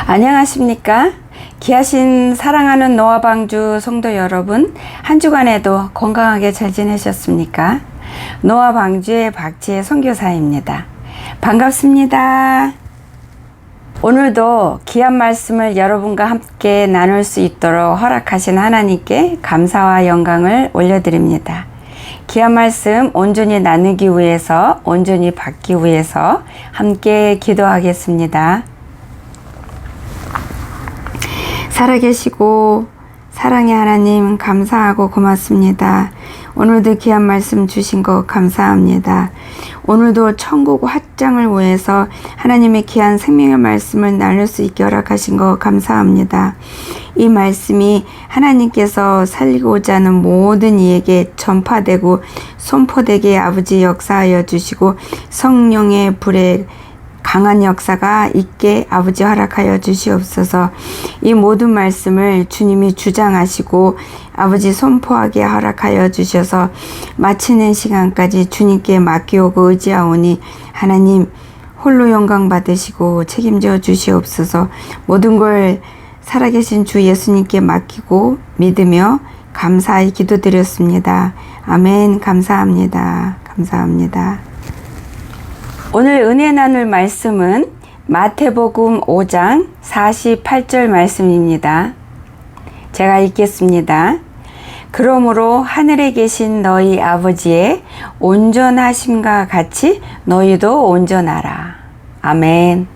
안녕하십니까? 귀하신 사랑하는 노아방주 성도 여러분, 한 주간에도 건강하게 잘 지내셨습니까? 노아방주의 박지혜 선교사입니다. 반갑습니다. 오늘도 귀한 말씀을 여러분과 함께 나눌 수 있도록 허락하신 하나님께 감사와 영광을 올려드립니다. 귀한 말씀 온전히 나누기 위해서, 온전히 받기 위해서 함께 기도하겠습니다. 살아계시고 사랑의 하나님, 감사하고 고맙습니다. 오늘도 귀한 말씀 주신 것 감사합니다. 오늘도 천국 확장을 위해서 하나님의 귀한 생명의 말씀을 나눌 수 있게 허락하신 것 감사합니다. 이 말씀이 하나님께서 살리고자 하는 모든 이에게 전파되고 선포되게 아버지 역사하여 주시고, 성령의 불에 강한 역사가 있게 아버지 허락하여 주시옵소서. 이 모든 말씀을 주님이 주장하시고 아버지 선포하게 허락하여 주셔서 마치는 시간까지 주님께 맡기오고 의지하오니 하나님 홀로 영광 받으시고 책임져 주시옵소서. 모든 걸 살아계신 주 예수님께 맡기고 믿으며 감사히 기도드렸습니다. 아멘. 감사합니다. 감사합니다. 오늘 은혜 나눌 말씀은 마태복음 5장 48절 말씀입니다. 제가 읽겠습니다. 그러므로 하늘에 계신 너희 아버지의 온전하심과 같이 너희도 온전하라. 아멘.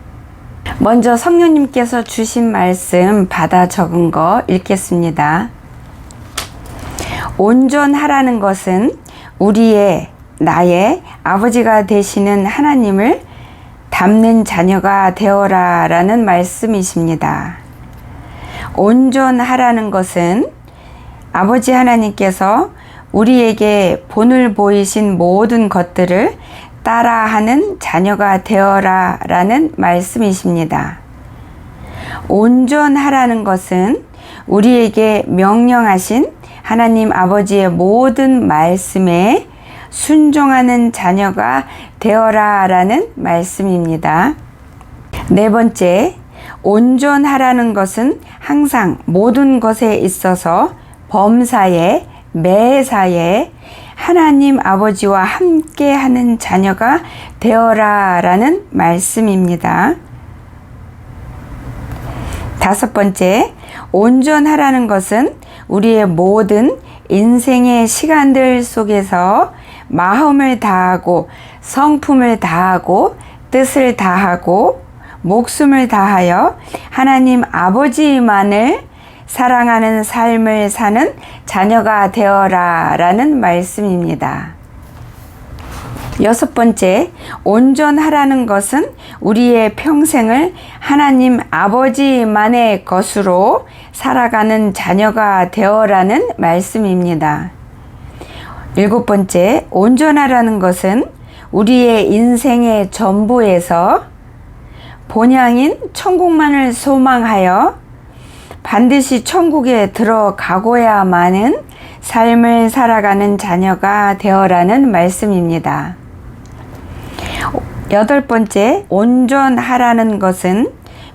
먼저 성령님께서 주신 말씀 받아 적은 거 읽겠습니다. 온전하라는 것은 나의 아버지가 되시는 하나님을 닮는 자녀가 되어라 라는 말씀이십니다. 온전하라는 것은 아버지 하나님께서 우리에게 본을 보이신 모든 것들을 따라하는 자녀가 되어라 라는 말씀이십니다. 온전하라는 것은 우리에게 명령하신 하나님 아버지의 모든 말씀에 순종하는 자녀가 되어라 라는 말씀입니다. 네 번째, 온전하라는 것은 항상 모든 것에 있어서 범사에, 매사에 하나님 아버지와 함께 하는 자녀가 되어라 라는 말씀입니다. 다섯 번째, 온전하라는 것은 우리의 모든 인생의 시간들 속에서 마음을 다하고 성품을 다하고 뜻을 다하고 목숨을 다하여 하나님 아버지만을 사랑하는 삶을 사는 자녀가 되어라 라는 말씀입니다. 여섯 번째, 온전하라는 것은 우리의 평생을 하나님 아버지만의 것으로 살아가는 자녀가 되어라는 말씀입니다. 일곱 번째, 온전하라는 것은 우리의 인생의 전부에서 본향인 천국만을 소망하여 반드시 천국에 들어가고야만은 삶을 살아가는 자녀가 되어라는 말씀입니다. 여덟 번째, 온전하라는 것은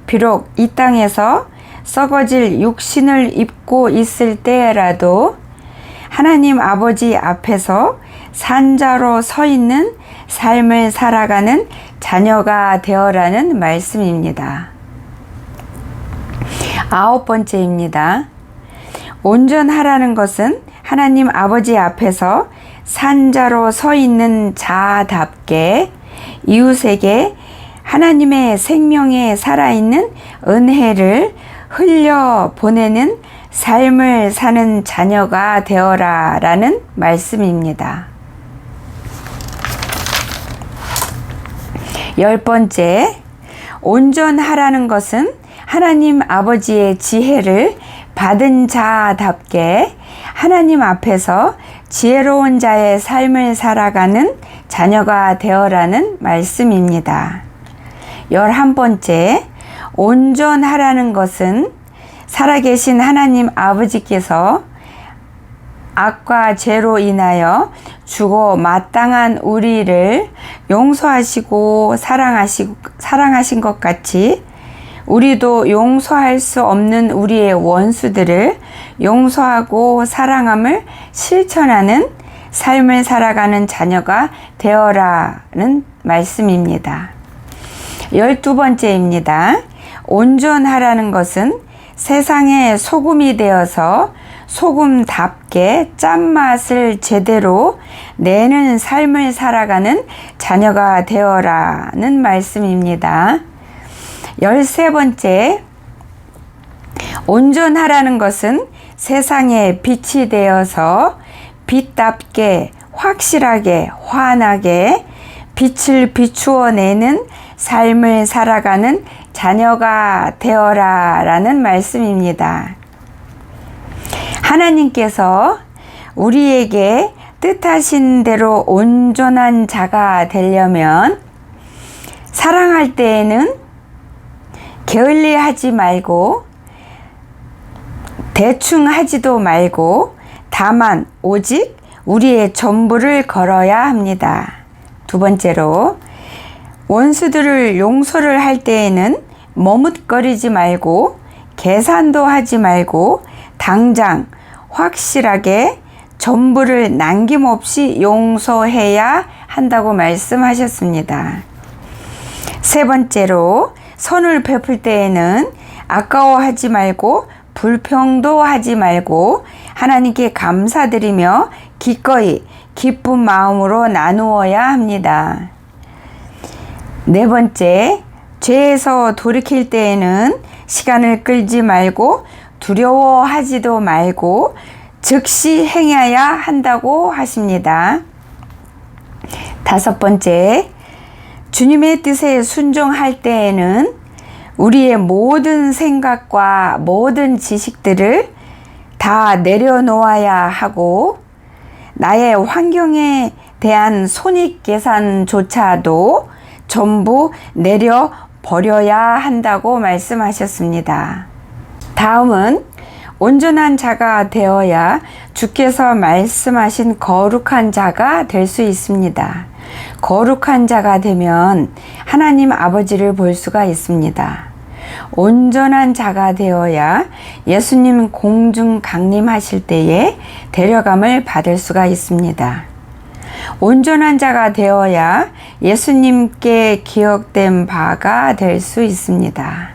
비록 이 땅에서 썩어질 육신을 입고 있을 때라도 하나님 아버지 앞에서 산자로 서 있는 삶을 살아가는 자녀가 되어라는 말씀입니다. 아홉 번째입니다. 온전하라는 것은 하나님 아버지 앞에서 산자로 서 있는 자답게 이웃에게 하나님의 생명에 살아있는 은혜를 흘려 보내는 삶을 사는 자녀가 되어라 라는 말씀입니다. 열 번째, 온전하라는 것은 하나님 아버지의 지혜를 받은 자답게 하나님 앞에서 지혜로운 자의 삶을 살아가는 자녀가 되어라는 말씀입니다. 11번째, 온전하라는 것은 살아계신 하나님 아버지께서 악과 죄로 인하여 죽어 마땅한 우리를 용서하시고 사랑하신 것 같이 우리도 용서할 수 없는 우리의 원수들을 용서하고 사랑함을 실천하는 삶을 살아가는 자녀가 되어라는 말씀입니다. 12번째입니다. 온전하라는 것은 세상의 소금이 되어서 소금답게 짠맛을 제대로 내는 삶을 살아가는 자녀가 되어라는 말씀입니다. 13번째, 온전하라는 것은 세상의 빛이 되어서 빛답게 확실하게 환하게 빛을 비추어 내는 삶을 살아가는 자녀가 되어라 라는 말씀입니다. 하나님께서 우리에게 뜻하신 대로 온전한 자가 되려면 사랑할 때에는 게을리하지 말고 대충 하지도 말고 다만 오직 우리의 전부를 걸어야 합니다. 두 번째로 원수들을 용서를 할 때에는 머뭇거리지 말고 계산도 하지 말고 당장 확실하게 전부를 남김없이 용서해야 한다고 말씀하셨습니다. 세 번째로 선을 베풀 때에는 아까워하지 말고 불평도 하지 말고 하나님께 감사드리며 기꺼이 기쁜 마음으로 나누어야 합니다. 네 번째, 죄에서 돌이킬 때에는 시간을 끌지 말고 두려워하지도 말고 즉시 행해야 한다고 하십니다. 다섯 번째, 주님의 뜻에 순종할 때에는 우리의 모든 생각과 모든 지식들을 다 내려놓아야 하고 나의 환경에 대한 손익계산조차도 전부 내려버려야 한다고 말씀하셨습니다. 다음은 온전한 자가 되어야 주께서 말씀하신 거룩한 자가 될 수 있습니다. 거룩한 자가 되면 하나님 아버지를 볼 수가 있습니다. 온전한 자가 되어야 예수님 공중 강림하실 때에 데려감을 받을 수가 있습니다. 온전한 자가 되어야 예수님께 기억된 바가 될 수 있습니다.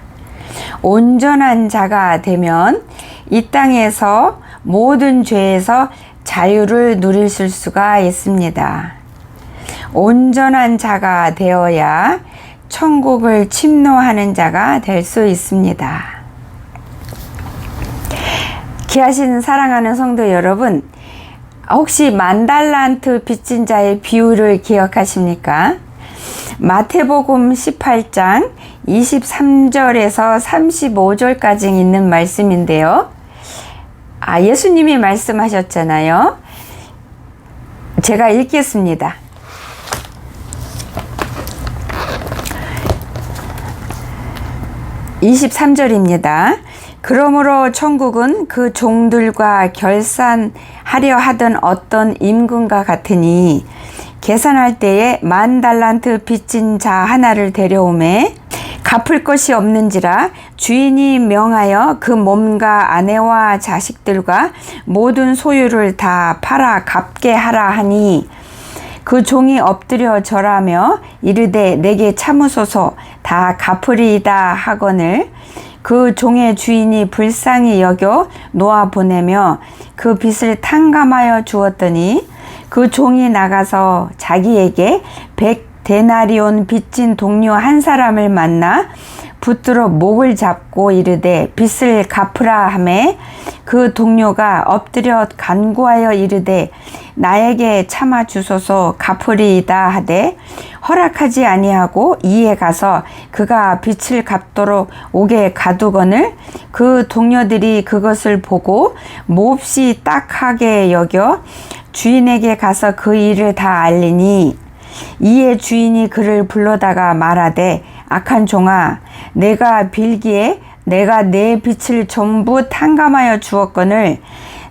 온전한 자가 되면 이 땅에서 모든 죄에서 자유를 누리실 수가 있습니다. 온전한 자가 되어야 천국을 침노하는 자가 될 수 있습니다. 귀하신 사랑하는 성도 여러분, 혹시 10,000달란트 빚진 자의 비유를 기억하십니까? 마태복음 18장 23절에서 35절까지 있는 말씀인데요. 예수님이 말씀하셨잖아요. 제가 읽겠습니다. 23절입니다. 그러므로 천국은 그 종들과 결산하려 하던 어떤 임금과 같으니 계산할 때에 10,000달란트 빚진 자 하나를 데려오매 갚을 것이 없는지라 주인이 명하여 그 몸과 아내와 자식들과 모든 소유를 다 팔아 갚게 하라 하니 그 종이 엎드려 절하며 이르되 내게 참으소서 다 갚으리이다 하거늘 그 종의 주인이 불쌍히 여겨 놓아 보내며 그 빚을 탕감하여 주었더니 그 종이 나가서 자기에게 100데나리온 빚진 동료 한 사람을 만나 붙들어 목을 잡고 이르되 빚을 갚으라 하매 그 동료가 엎드려 간구하여 이르되 나에게 참아 주소서 갚으리이다 하되 허락하지 아니하고 이에 가서 그가 빚을 갚도록 옥에 가두거늘 그 동료들이 그것을 보고 몹시 딱하게 여겨 주인에게 가서 그 일을 다 알리니 이에 주인이 그를 불러다가 말하되 악한 종아 내가 빌기에 내가 내 빚을 전부 탕감하여 주었거늘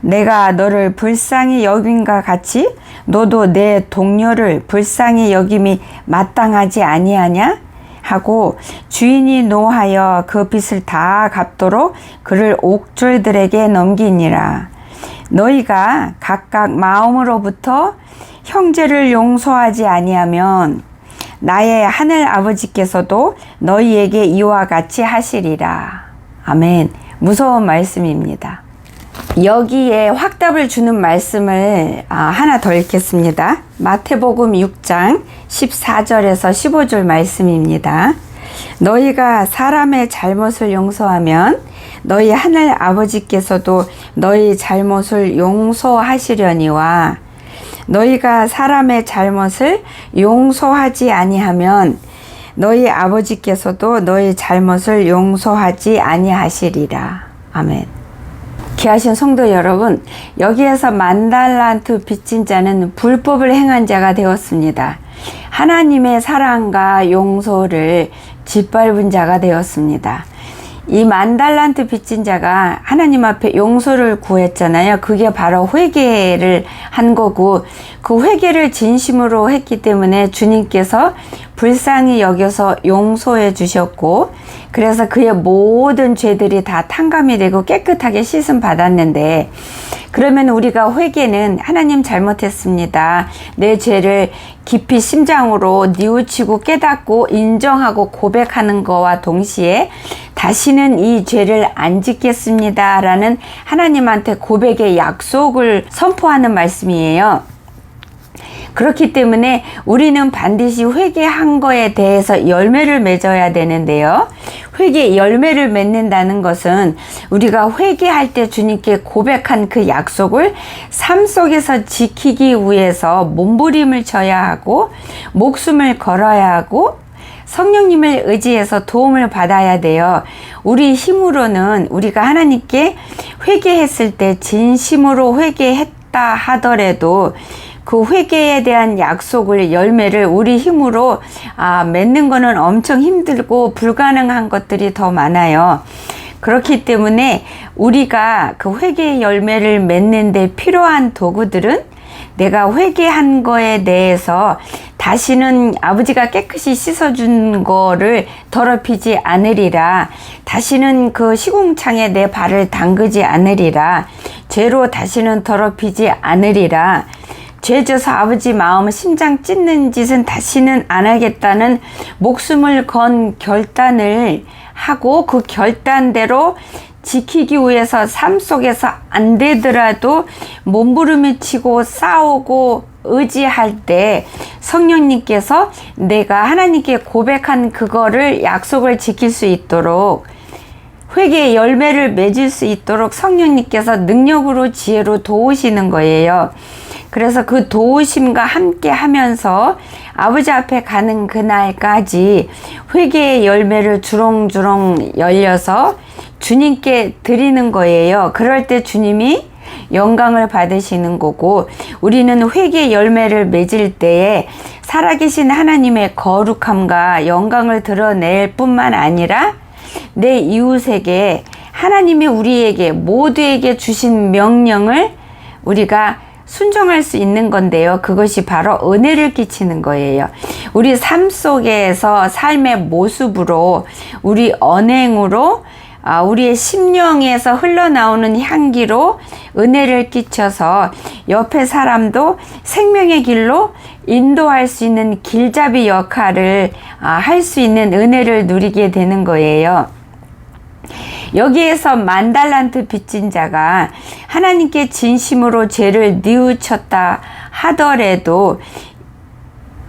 내가 너를 불쌍히 여김과 같이 너도 내 동료를 불쌍히 여김이 마땅하지 아니하냐 하고 주인이 노하여 그 빚을 다 갚도록 그를 옥졸들에게 넘기니라. 너희가 각각 마음으로부터 형제를 용서하지 아니하면 나의 하늘 아버지께서도 너희에게 이와 같이 하시리라. 아멘. 무서운 말씀입니다. 여기에 확답을 주는 말씀을 하나 더 읽겠습니다. 마태복음 6장 14절에서 15절 말씀입니다. 너희가 사람의 잘못을 용서하면 너희 하늘 아버지께서도 너희 잘못을 용서하시려니와 너희가 사람의 잘못을 용서하지 아니하면 너희 아버지께서도 너희 잘못을 용서하지 아니하시리라. 아멘. 귀하신 성도 여러분, 여기에서 10,000달란트 빚진 자는 불법을 행한 자가 되었습니다. 하나님의 사랑과 용서를 짓밟은 자가 되었습니다. 이 10,000달란트 빚진 자가 하나님 앞에 용서를 구했잖아요. 그게 바로 회개를 한 거고, 그 회개를 진심으로 했기 때문에 주님께서 불쌍히 여겨서 용서해 주셨고, 그래서 그의 모든 죄들이 다 탕감이 되고 깨끗하게 씻음 받았는데, 그러면 우리가 회개는 하나님 잘못했습니다. 내 죄를 깊이 심장으로 뉘우치고 깨닫고 인정하고 고백하는 거와 동시에 다시는 이 죄를 안 짓겠습니다 라는 하나님한테 고백의 약속을 선포하는 말씀이에요. 그렇기 때문에 우리는 반드시 회개한 거에 대해서 열매를 맺어야 되는데요. 회개 열매를 맺는다는 것은 우리가 회개할 때 주님께 고백한 그 약속을 삶 속에서 지키기 위해서 몸부림을 쳐야 하고 목숨을 걸어야 하고 성령님을 의지해서 도움을 받아야 돼요. 우리 힘으로는 우리가 하나님께 회개했을 때 진심으로 회개했다 하더라도 그 회개에 대한 약속을 열매를 우리 힘으로 맺는 거는 엄청 힘들고 불가능한 것들이 더 많아요. 그렇기 때문에 우리가 그 회개의 열매를 맺는 데 필요한 도구들은 내가 회개한 거에 대해서 다시는 아버지가 깨끗이 씻어준 거를 더럽히지 않으리라. 다시는 그 시궁창에 내 발을 담그지 않으리라. 죄로 다시는 더럽히지 않으리라. 죄져서 아버지 마음 심장 찢는 짓은 다시는 안 하겠다는 목숨을 건 결단을 하고 그 결단대로 지키기 위해서 삶 속에서 안 되더라도 몸부림을 치고 싸우고 의지할 때 성령님께서 내가 하나님께 고백한 그거를 약속을 지킬 수 있도록 회개의 열매를 맺을 수 있도록 성령님께서 능력으로 지혜로 도우시는 거예요. 그래서 그 도우심과 함께 하면서 아버지 앞에 가는 그날까지 회개의 열매를 주렁주렁 열려서 주님께 드리는 거예요. 그럴 때 주님이 영광을 받으시는 거고, 우리는 회개의 열매를 맺을 때에 살아계신 하나님의 거룩함과 영광을 드러낼 뿐만 아니라 내 이웃에게 하나님이 우리에게 모두에게 주신 명령을 우리가 순종할 수 있는 건데요. 그것이 바로 은혜를 끼치는 거예요. 우리 삶 속에서 삶의 모습으로 우리 언행으로 우리의 심령에서 흘러나오는 향기로 은혜를 끼쳐서 옆에 사람도 생명의 길로 인도할 수 있는 길잡이 역할을 할 수 있는 은혜를 누리게 되는 거예요. 여기에서 10,000달란트 빚진 자가 하나님께 진심으로 죄를 뉘우쳤다 하더라도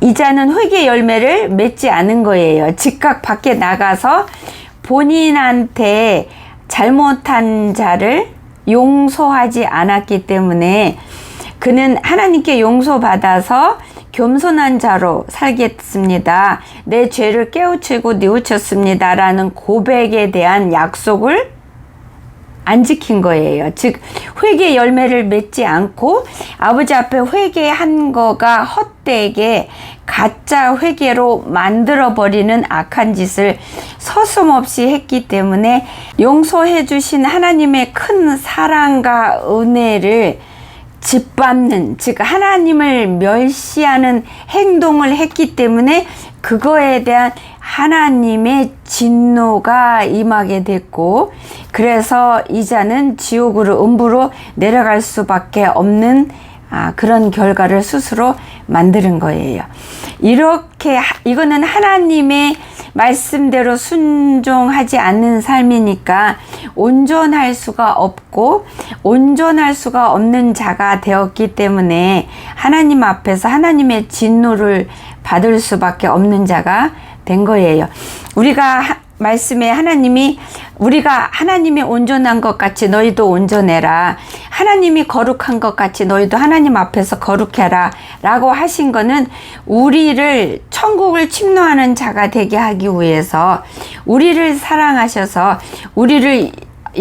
이 자는 회개 열매를 맺지 않은 거예요. 즉각 밖에 나가서 본인한테 잘못한 자를 용서하지 않았기 때문에 그는 하나님께 용서받아서 겸손한 자로 살겠습니다. 내 죄를 깨우치고 뉘우쳤습니다. 라는 고백에 대한 약속을 안 지킨 거예요. 즉 회개 열매를 맺지 않고 아버지 앞에 회개한 거가 헛되게 가짜 회개로 만들어버리는 악한 짓을 서슴없이 했기 때문에 용서해 주신 하나님의 큰 사랑과 은혜를 짓밟는, 즉 하나님을 멸시하는 행동을 했기 때문에 그거에 대한 하나님의 진노가 임하게 됐고, 그래서 이자는 지옥으로, 음부로 내려갈 수밖에 없는 그런 결과를 스스로 만드는 거예요. 이렇게 이거는 하나님의 말씀대로 순종하지 않는 삶이니까 온전할 수가 없고 온전할 수가 없는 자가 되었기 때문에 하나님 앞에서 하나님의 진노를 받을 수밖에 없는 자가 된 거예요. 우리가 말씀에 하나님이, 우리가 하나님이 온전한 것 같이 너희도 온전해라, 하나님이 거룩한 것 같이 너희도 하나님 앞에서 거룩해라 라고 하신 거는 우리를 천국을 침노하는 자가 되게 하기 위해서, 우리를 사랑하셔서 우리를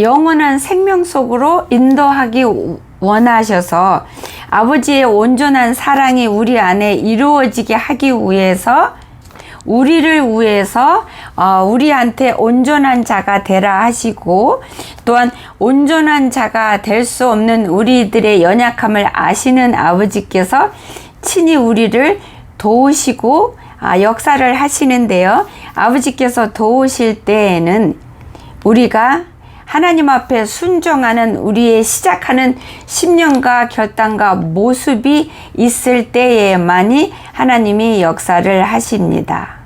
영원한 생명 속으로 인도하기 원하셔서 아버지의 온전한 사랑이 우리 안에 이루어지게 하기 위해서, 우리를 위해서 우리한테 온전한 자가 되라 하시고, 또한 온전한 자가 될 수 없는 우리들의 연약함을 아시는 아버지께서 친히 우리를 도우시고 역사를 하시는데요. 아버지께서 도우실 때에는 우리가 하나님 앞에 순종하는 우리의 시작하는 심령과 결단과 모습이 있을 때에만이 하나님이 역사를 하십니다.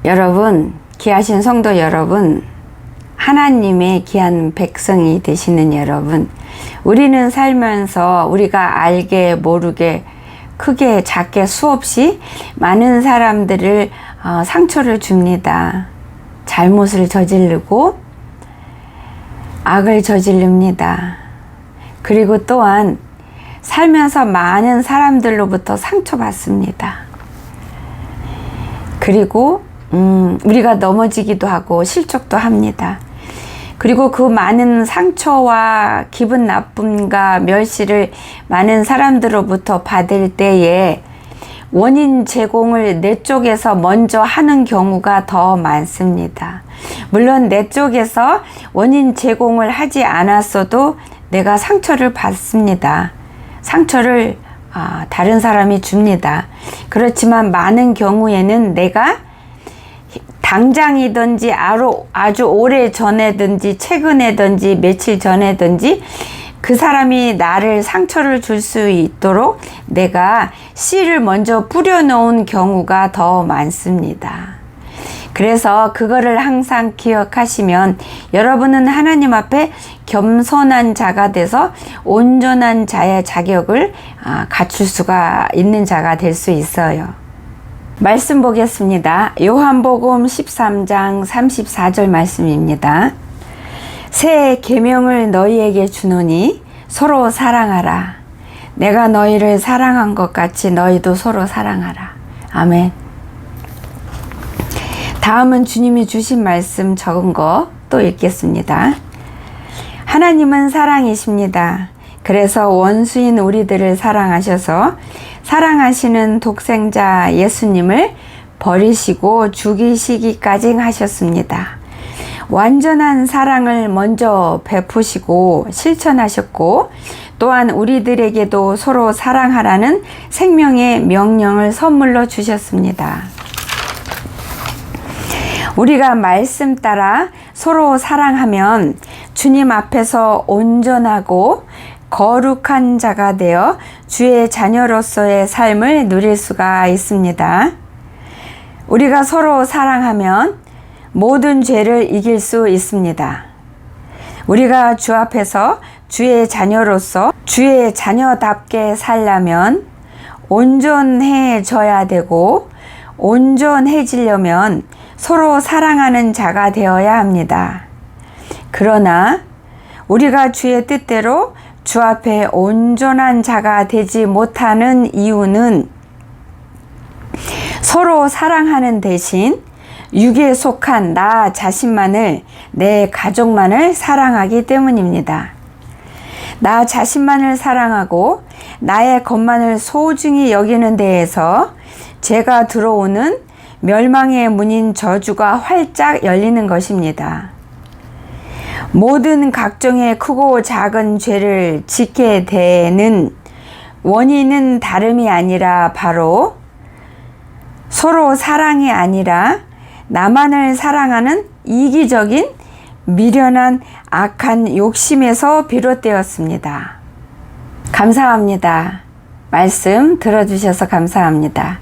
여러분, 귀하신 성도 여러분, 하나님의 귀한 백성이 되시는 여러분, 우리는 살면서 우리가 알게 모르게 크게 작게 수없이 많은 사람들을 상처를 줍니다. 잘못을 저지르고 악을 저지릅니다. 그리고 또한 살면서 많은 사람들로부터 상처받습니다. 그리고 우리가 넘어지기도 하고 실족도 합니다. 그리고 그 많은 상처와 기분 나쁨과 멸시를 많은 사람들로부터 받을 때에 원인 제공을 내 쪽에서 먼저 하는 경우가 더 많습니다. 물론 내 쪽에서 원인 제공을 하지 않았어도 내가 상처를 받습니다. 상처를 다른 사람이 줍니다. 그렇지만 많은 경우에는 내가 당장이든지 아주 오래 전에든지 최근에든지 며칠 전에든지 그 사람이 나를 상처를 줄 수 있도록 내가 씨를 먼저 뿌려놓은 경우가 더 많습니다. 그래서 그거를 항상 기억하시면 여러분은 하나님 앞에 겸손한 자가 돼서 온전한 자의 자격을 갖출 수가 있는 자가 될 수 있어요. 말씀 보겠습니다. 요한복음 13장 34절 말씀입니다. 새 계명을 너희에게 주노니 서로 사랑하라. 내가 너희를 사랑한 것 같이 너희도 서로 사랑하라. 아멘. 다음은 주님이 주신 말씀 적은 거 또 읽겠습니다. 하나님은 사랑이십니다. 그래서 원수인 우리들을 사랑하셔서 사랑하시는 독생자 예수님을 버리시고 죽이시기까지 하셨습니다. 완전한 사랑을 먼저 베푸시고 실천하셨고, 또한 우리들에게도 서로 사랑하라는 생명의 명령을 선물로 주셨습니다. 우리가 말씀 따라 서로 사랑하면 주님 앞에서 온전하고 거룩한 자가 되어 주의 자녀로서의 삶을 누릴 수가 있습니다. 우리가 서로 사랑하면 모든 죄를 이길 수 있습니다. 우리가 주 앞에서 주의 자녀로서 주의 자녀답게 살려면 온전해져야 되고, 온전해지려면 서로 사랑하는 자가 되어야 합니다. 그러나 우리가 주의 뜻대로 주 앞에 온전한 자가 되지 못하는 이유는 서로 사랑하는 대신 육에 속한 나 자신만을, 내 가족만을 사랑하기 때문입니다. 나 자신만을 사랑하고 나의 것만을 소중히 여기는 데에서 죄가 들어오는 멸망의 문인 저주가 활짝 열리는 것입니다. 모든 각종의 크고 작은 죄를 짓게 되는 원인은 다름이 아니라 바로 서로 사랑이 아니라 나만을 사랑하는 이기적인 미련한 악한 욕심에서 비롯되었습니다. 감사합니다. 말씀 들어주셔서 감사합니다.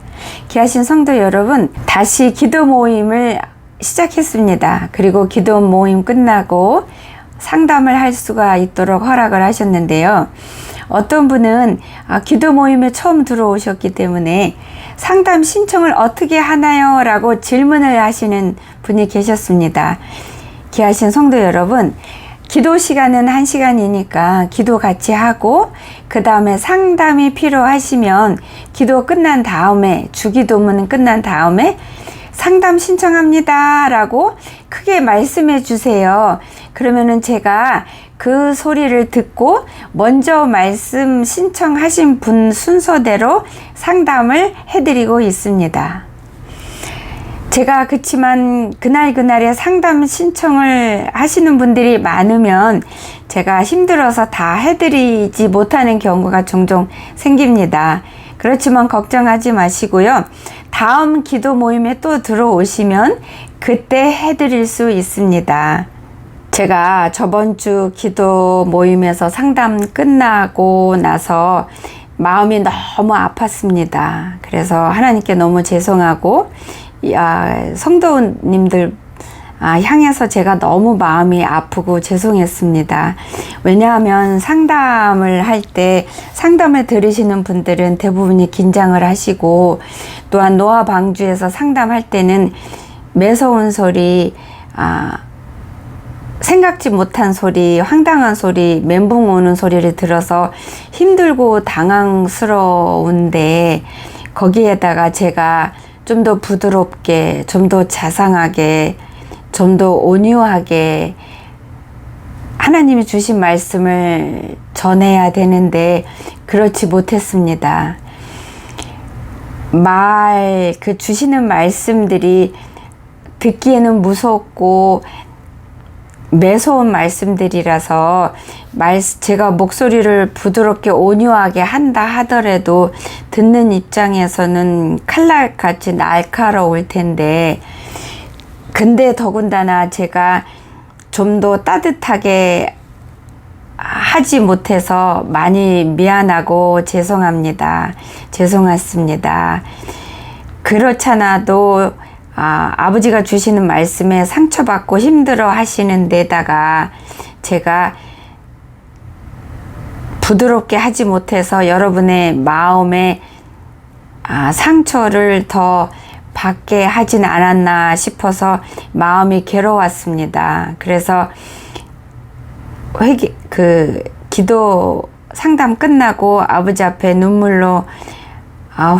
귀하신 성도 여러분, 다시 기도 모임을 시작했습니다. 그리고 기도 모임 끝나고 상담을 할 수가 있도록 허락을 하셨는데요. 어떤 분은 기도 모임에 처음 들어오셨기 때문에 상담 신청을 어떻게 하나요? 라고 질문을 하시는 분이 계셨습니다. 귀하신 성도 여러분, 기도 시간은 1시간이니까 기도 같이 하고 그 다음에 상담이 필요하시면 기도 끝난 다음에, 주기도문 끝난 다음에 상담 신청합니다 라고 크게 말씀해 주세요. 그러면은 제가 그 소리를 듣고 먼저 말씀 신청하신 분 순서대로 상담을 해드리고 있습니다. 제가 그치만 그날그날에 상담 신청을 하시는 분들이 많으면 제가 힘들어서 다 해드리지 못하는 경우가 종종 생깁니다. 그렇지만 걱정하지 마시고요. 다음 기도 모임에 또 들어오시면 그때 해드릴 수 있습니다. 제가 저번 주 기도 모임에서 상담 끝나고 나서 마음이 너무 아팠습니다. 그래서 하나님께 너무 죄송하고 성도님들 향해서 제가 너무 마음이 아프고 죄송했습니다. 왜냐하면 상담을 할 때 상담을 들으시는 분들은 대부분이 긴장을 하시고 또한 노화 방주에서 상담할 때는 매서운 소리, 생각지 못한 소리, 황당한 소리, 멘붕 오는 소리를 들어서 힘들고 당황스러운데 거기에다가 제가 좀 더 부드럽게, 좀 더 자상하게, 좀 더 온유하게 하나님이 주신 말씀을 전해야 되는데 그렇지 못했습니다. 그 주시는 말씀들이 듣기에는 무섭고 매서운 말씀들이라서 제가 목소리를 부드럽게 온유하게 한다 하더라도 듣는 입장에서는 칼날같이 날카로울 텐데, 근데 더군다나 제가 좀 더 따뜻하게 하지 못해서 많이 미안하고 죄송합니다. 죄송했습니다. 그렇잖아도 아버지가 주시는 말씀에 상처받고 힘들어 하시는 데다가 제가 부드럽게 하지 못해서 여러분의 마음에 상처를 더 받게 하진 않았나 싶어서 마음이 괴로웠습니다. 그래서 기도 상담 끝나고 아버지 앞에 눈물로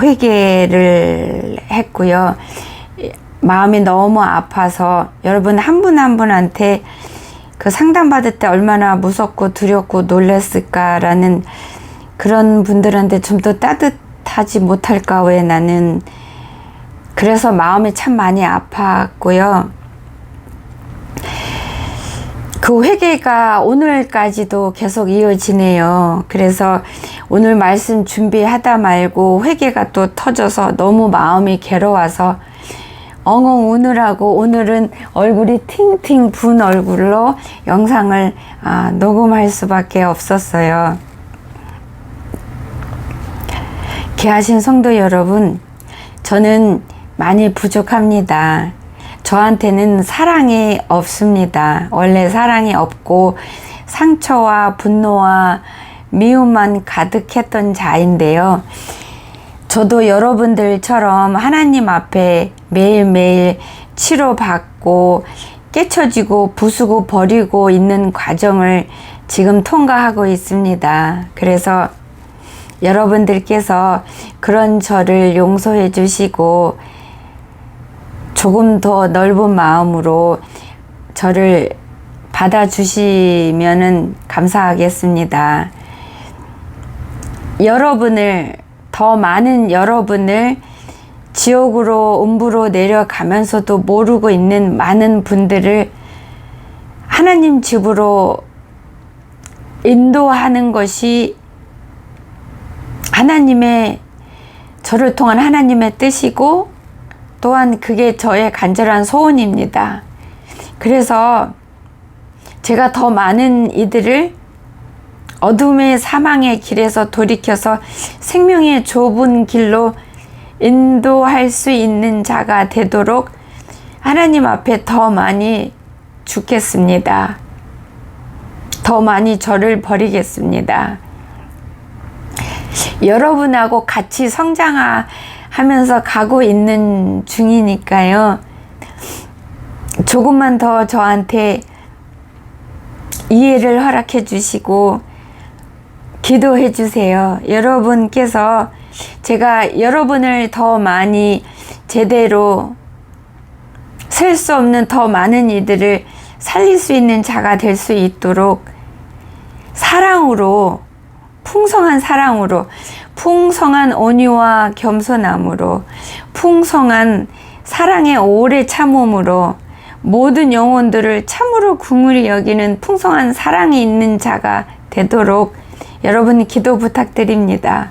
회개를 했고요. 마음이 너무 아파서 여러분 한 분 한 분한테 그 상담받을 때 얼마나 무섭고 두렵고 놀랐을까라는 그런 분들한테 좀 더 따뜻하지 못할까 왜 나는 그래서 마음이 참 많이 아팠고요. 그 회개가 오늘까지도 계속 이어지네요. 그래서 오늘 말씀 준비하다 말고 회개가 또 터져서 너무 마음이 괴로워서 엉엉 우느라고 오늘은 얼굴이 팅팅 분 얼굴로 영상을 녹음할 수밖에 없었어요. 귀하신 성도 여러분, 저는 많이 부족합니다. 저한테는 사랑이 없습니다. 원래 사랑이 없고 상처와 분노와 미움만 가득했던 자인데요. 저도 여러분들처럼 하나님 앞에 매일매일 치료받고 깨쳐지고 부수고 버리고 있는 과정을 지금 통과하고 있습니다. 그래서 여러분들께서 그런 저를 용서해 주시고 조금 더 넓은 마음으로 저를 받아주시면은 감사하겠습니다. 더 많은 여러분을 지옥으로 음부로 내려가면서도 모르고 있는 많은 분들을 하나님 집으로 인도하는 것이 하나님의, 저를 통한 하나님의 뜻이고 또한 그게 저의 간절한 소원입니다. 그래서 제가 더 많은 이들을 어둠의 사망의 길에서 돌이켜서 생명의 좁은 길로 인도할 수 있는 자가 되도록 하나님 앞에 더 많이 죽겠습니다. 더 많이 저를 버리겠습니다. 여러분하고 같이 성장하면서 가고 있는 중이니까요. 조금만 더 저한테 이해를 허락해 주시고 기도해 주세요. 여러분께서 제가 여러분을 더 많이 제대로 셀 수 없는 더 많은 이들을 살릴 수 있는 자가 될 수 있도록 사랑으로, 풍성한 사랑으로, 풍성한 온유와 겸손함으로, 풍성한 사랑의 오래 참음으로 모든 영혼들을 참으로 긍휼히 여기는 풍성한 사랑이 있는 자가 되도록 여러분 기도 부탁드립니다.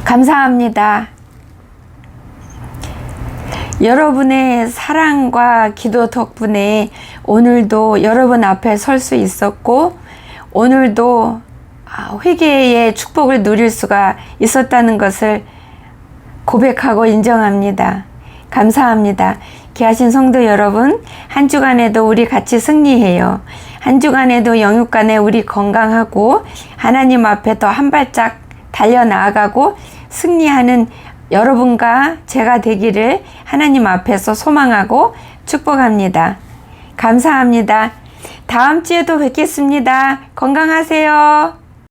감사합니다. 여러분의 사랑과 기도 덕분에 오늘도 여러분 앞에 설 수 있었고 오늘도 회개의 축복을 누릴 수가 있었다는 것을 고백하고 인정합니다. 감사합니다. 귀하신 성도 여러분, 한 주간에도 우리 같이 승리해요. 한 주간에도 영육간에 우리 건강하고 하나님 앞에 더 한 발짝 달려나아가고 승리하는 여러분과 제가 되기를 하나님 앞에서 소망하고 축복합니다. 감사합니다. 다음 주에도 뵙겠습니다. 건강하세요.